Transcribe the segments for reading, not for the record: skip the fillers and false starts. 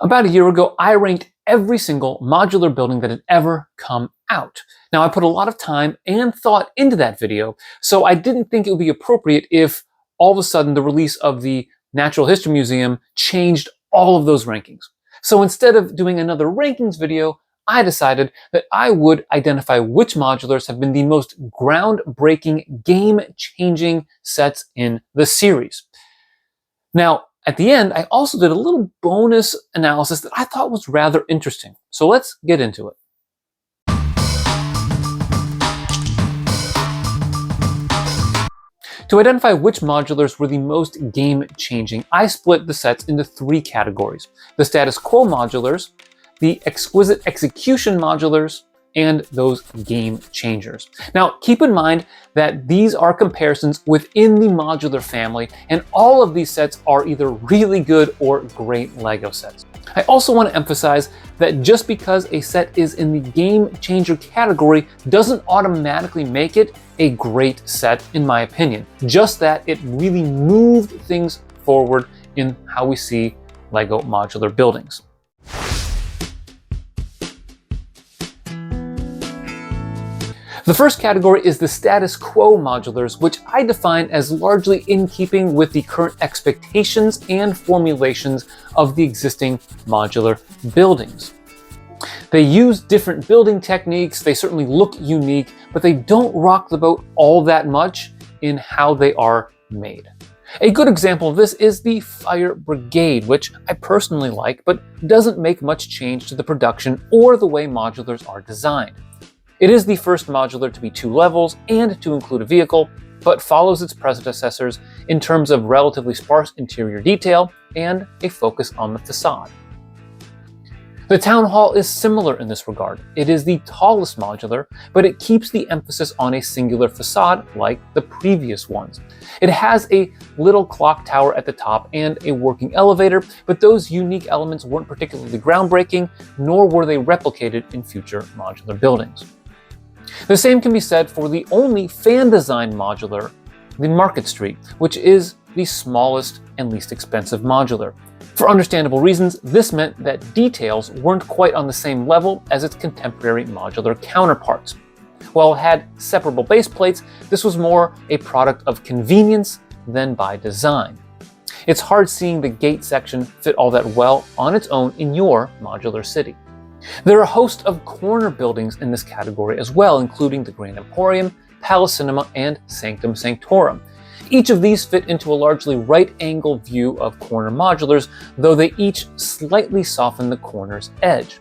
About a year ago, I ranked every single modular building that had ever come out. Now, I put a lot of time and thought into that video, so I didn't think it would be appropriate if all of a sudden the release of the Natural History Museum changed all of those rankings. So instead of doing another rankings video, I decided that I would identify which modulars have been the most groundbreaking, game-changing sets in the series. Now, at the end, I also did a little bonus analysis that I thought was rather interesting. So let's get into it. To identify which modulars were the most game-changing, I split the sets into three categories: the status quo modulars, the exquisite execution modulars, and those game changers. Now, keep in mind that these are comparisons within the modular family, and all of these sets are either really good or great LEGO sets. I also want to emphasize that just because a set is in the game changer category doesn't automatically make it a great set, in my opinion. Just that it really moved things forward in how we see LEGO modular buildings. The first category is the status quo modulars, which I define as largely in keeping with the current expectations and formulations of the existing modular buildings. They use different building techniques, they certainly look unique, but they don't rock the boat all that much in how they are made. A good example of this is the Fire Brigade, which I personally like, but doesn't make much change to the production or the way modulars are designed. It is the first modular to be 2 levels and to include a vehicle, but follows its predecessors in terms of relatively sparse interior detail and a focus on the facade. The Town Hall is similar in this regard. It is the tallest modular, but it keeps the emphasis on a singular facade like the previous ones. It has a little clock tower at the top and a working elevator, but those unique elements weren't particularly groundbreaking, nor were they replicated in future modular buildings. The same can be said for the only fan-designed modular, the Market Street, which is the smallest and least expensive modular. For understandable reasons, this meant that details weren't quite on the same level as its contemporary modular counterparts. While it had separable base plates, this was more a product of convenience than by design. It's hard seeing the gate section fit all that well on its own in your modular city. There are a host of corner buildings in this category as well, including the Grand Emporium, Palace Cinema, and Sanctum Sanctorum. Each of these fit into a largely right-angle view of corner modulars, though they each slightly soften the corner's edge.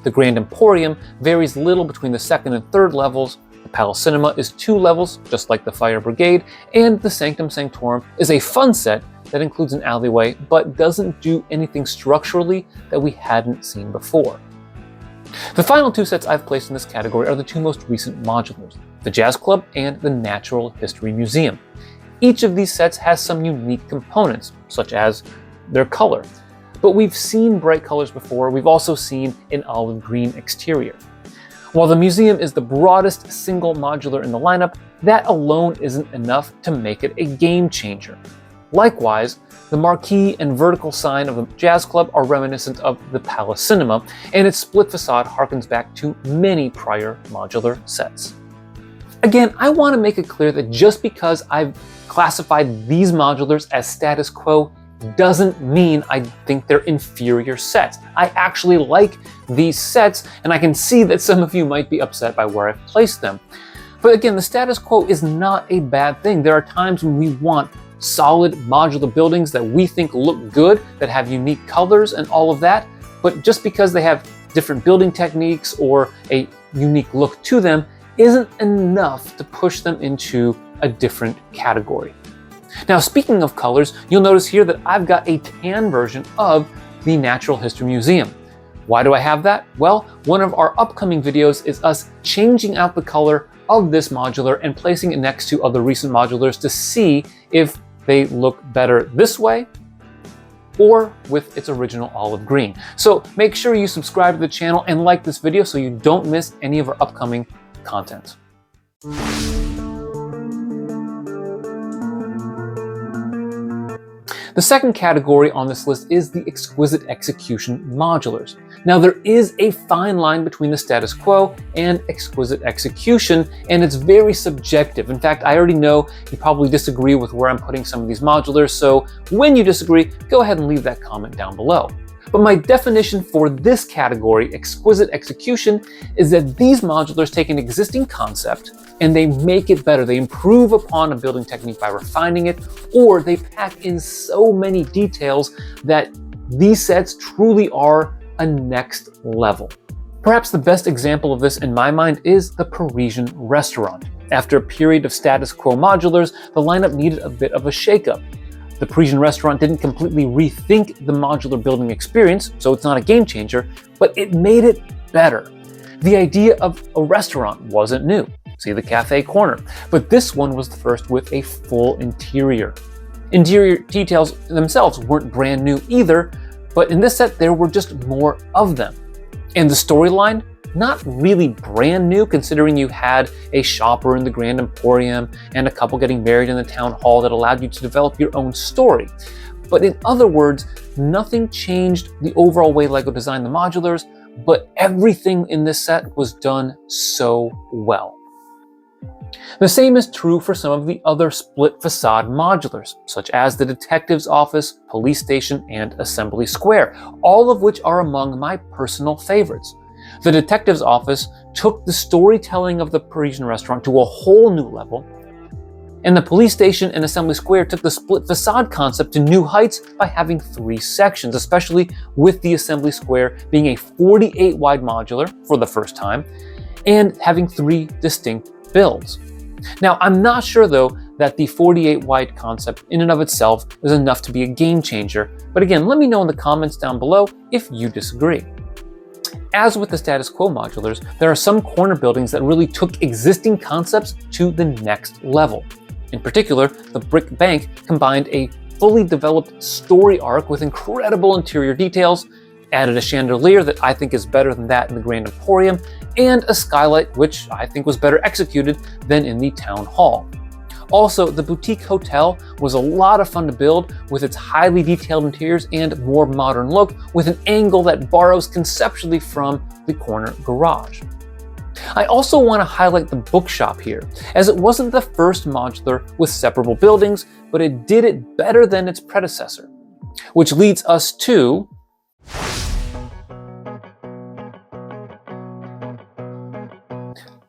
The Grand Emporium varies little between the second and third levels, the Palace Cinema is 2 levels, just like the Fire Brigade, and the Sanctum Sanctorum is a fun set that includes an alleyway, but doesn't do anything structurally that we hadn't seen before. The final 2 sets I've placed in this category are the 2 most recent modulars, the Jazz Club and the Natural History Museum. Each of these sets has some unique components, such as their color. But we've seen bright colors before, we've also seen an olive green exterior. While the museum is the broadest single modular in the lineup, that alone isn't enough to make it a game changer. Likewise, the marquee and vertical sign of the Jazz Club are reminiscent of the Palace Cinema, and its split facade harkens back to many prior modular sets. Again, I want to make it clear that just because I've classified these modulars as status quo doesn't mean I think they're inferior sets. I actually like these sets, and I can see that some of you might be upset by where I've placed them. But again, the status quo is not a bad thing. There are times when we want solid modular buildings that we think look good, that have unique colors and all of that, but just because they have different building techniques or a unique look to them isn't enough to push them into a different category. Now, speaking of colors, you'll notice here that I've got a tan version of the Natural History Museum. Why do I have that? Well, one of our upcoming videos is us changing out the color of this modular and placing it next to other recent modulars to see if they look better this way or with its original olive green. So make sure you subscribe to the channel and like this video so you don't miss any of our upcoming content. The second category on this list is the Exquisite Execution modulars. Now, there is a fine line between the status quo and exquisite execution, and it's very subjective. In fact, I already know you probably disagree with where I'm putting some of these modulars, so when you disagree, go ahead and leave that comment down below. But my definition for this category, exquisite execution, is that these modulars take an existing concept and they make it better. They improve upon a building technique by refining it, or they pack in so many details that these sets truly are a next level. Perhaps the best example of this in my mind is the Parisian restaurant. After a period of status quo modulars, the lineup needed a bit of a shakeup. The Parisian restaurant didn't completely rethink the modular building experience, so it's not a game changer, but it made it better. The idea of a restaurant wasn't new. See the cafe corner. But this one was the first with a full interior. Interior details themselves weren't brand new either, but in this set there were just more of them. And the storyline, not really brand new considering you had a shopper in the Grand Emporium and a couple getting married in the town hall that allowed you to develop your own story. But in other words, nothing changed the overall way LEGO designed the modulars, but everything in this set was done so well. The same is true for some of the other split facade modulars, such as the detective's office, police station, and assembly square, all of which are among my personal favorites. The detective's office took the storytelling of the Parisian restaurant to a whole new level, and the police station and assembly square took the split facade concept to new heights by having 3 sections, especially with the assembly square being a 48 wide modular for the first time, and having 3 distinct builds. Now, I'm not sure though that the 48 wide concept in and of itself is enough to be a game changer, but again, let me know in the comments down below if you disagree. As with the status quo modulars, there are some corner buildings that really took existing concepts to the next level. In particular, the brick bank combined a fully developed story arc with incredible interior details, added a chandelier that I think is better than that in the Grand Emporium, and a skylight which I think was better executed than in the town hall. Also, the boutique hotel was a lot of fun to build with its highly detailed interiors and more modern look with an angle that borrows conceptually from the corner garage. I also want to highlight the bookshop here, as it wasn't the first modular with separable buildings, but it did it better than its predecessor. Which leads us to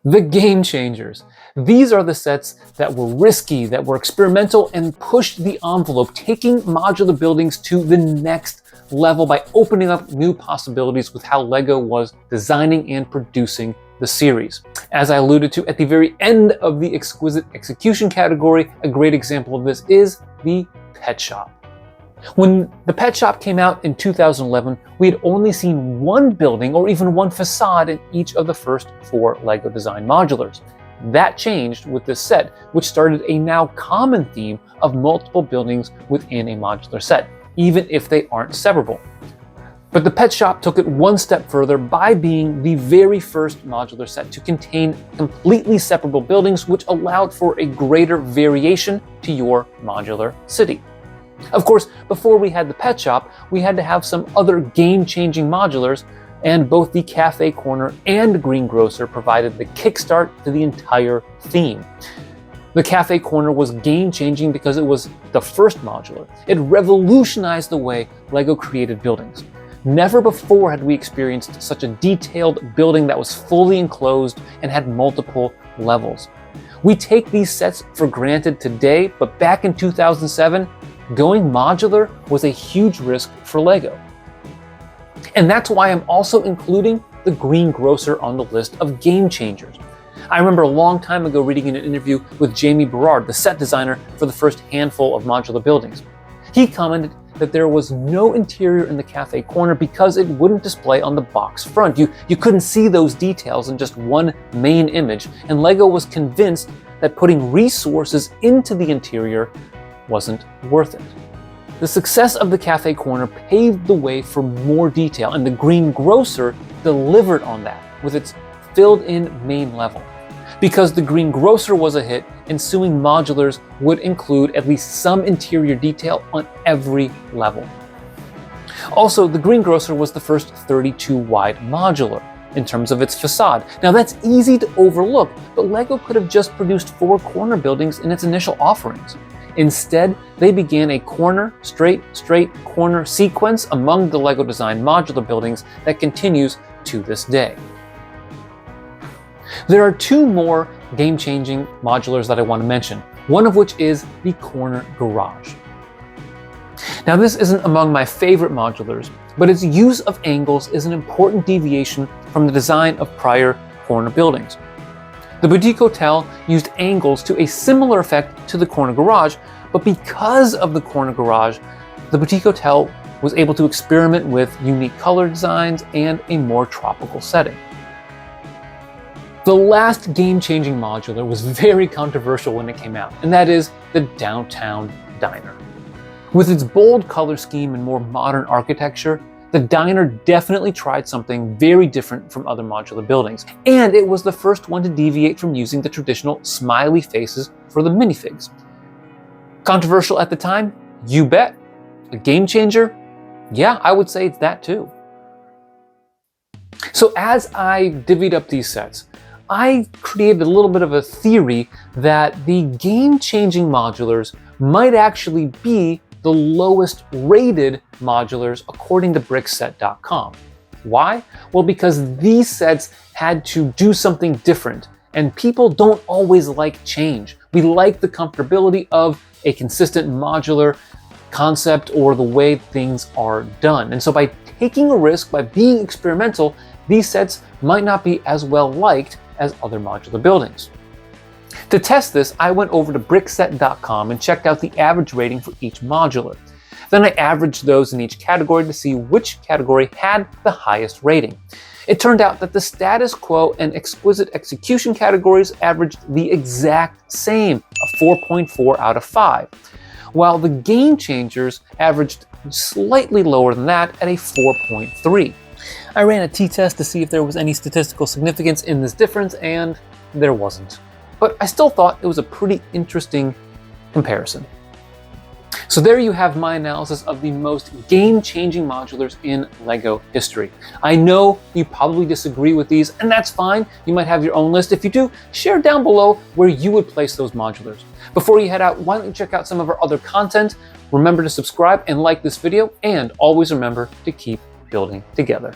the game changers. These are the sets that were risky, that were experimental, and pushed the envelope, taking modular buildings to the next level by opening up new possibilities with how LEGO was designing and producing the series. As I alluded to at the very end of the Exquisite Execution category, a great example of this is the Pet Shop. When the Pet Shop came out in 2011, we had only seen one building or even one facade in each of the first 4 LEGO design modulars. That changed with this set, which started a now common theme of multiple buildings within a modular set, even if they aren't severable. But the Pet Shop took it one step further by being the very first modular set to contain completely separable buildings, which allowed for a greater variation to your modular city. Of course, before we had the Pet Shop, we had to have some other game-changing modulars, and both the Cafe Corner and Greengrocer provided the kickstart to the entire theme. The Cafe Corner was game-changing because it was the first modular. It revolutionized the way LEGO created buildings. Never before had we experienced such a detailed building that was fully enclosed and had multiple levels. We take these sets for granted today, but back in 2007, going modular was a huge risk for LEGO. And that's why I'm also including the Greengrocer on the list of game changers. I remember a long time ago reading in an interview with Jamie Berard, the set designer for the first handful of modular buildings. He commented that there was no interior in the Cafe Corner because it wouldn't display on the box front. You couldn't see those details in just one main image, and LEGO was convinced that putting resources into the interior wasn't worth it. The success of the Cafe Corner paved the way for more detail, and the Greengrocer delivered on that with its filled-in main level. Because the greengrocer was a hit, ensuing modulars would include at least some interior detail on every level. Also, the greengrocer was the first 32 wide modular in terms of its facade. Now that's easy to overlook, but LEGO could have just produced 4 corner buildings in its initial offerings. Instead, they began a corner, straight, corner sequence among the LEGO design modular buildings that continues to this day. There are 2 more game-changing modulars that I want to mention, one of which is the corner garage. Now this isn't among my favorite modulars, but its use of angles is an important deviation from the design of prior corner buildings. The boutique hotel used angles to a similar effect to the corner garage, but because of the corner garage, the boutique hotel was able to experiment with unique color designs and a more tropical setting. The last game-changing modular was very controversial when it came out, and that is the Downtown Diner. With its bold color scheme and more modern architecture, the diner definitely tried something very different from other modular buildings, and it was the first one to deviate from using the traditional smiley faces for the minifigs. Controversial at the time? You bet. A game changer? Yeah, I would say it's that too. So as I divvied up these sets, I created a little bit of a theory that the game-changing modulars might actually be the lowest rated modulars according to Brickset.com. Why? Well, because these sets had to do something different, and people don't always like change. We like the comfortability of a consistent modular concept or the way things are done. And so by taking a risk, by being experimental, these sets might not be as well liked as other modular buildings. To test this, I went over to Brickset.com and checked out the average rating for each modular. Then I averaged those in each category to see which category had the highest rating. It turned out that the status quo and exquisite execution categories averaged the exact same, a 4.4 out of 5, while the game changers averaged slightly lower than that at a 4.3. I ran a t-test to see if there was any statistical significance in this difference, and there wasn't. But I still thought it was a pretty interesting comparison. So there you have my analysis of the most game-changing modulars in LEGO history. I know you probably disagree with these, and that's fine. You might have your own list. If you do, share down below where you would place those modulars. Before you head out, why don't you check out some of our other content? Remember to subscribe and like this video, and always remember to keep building together.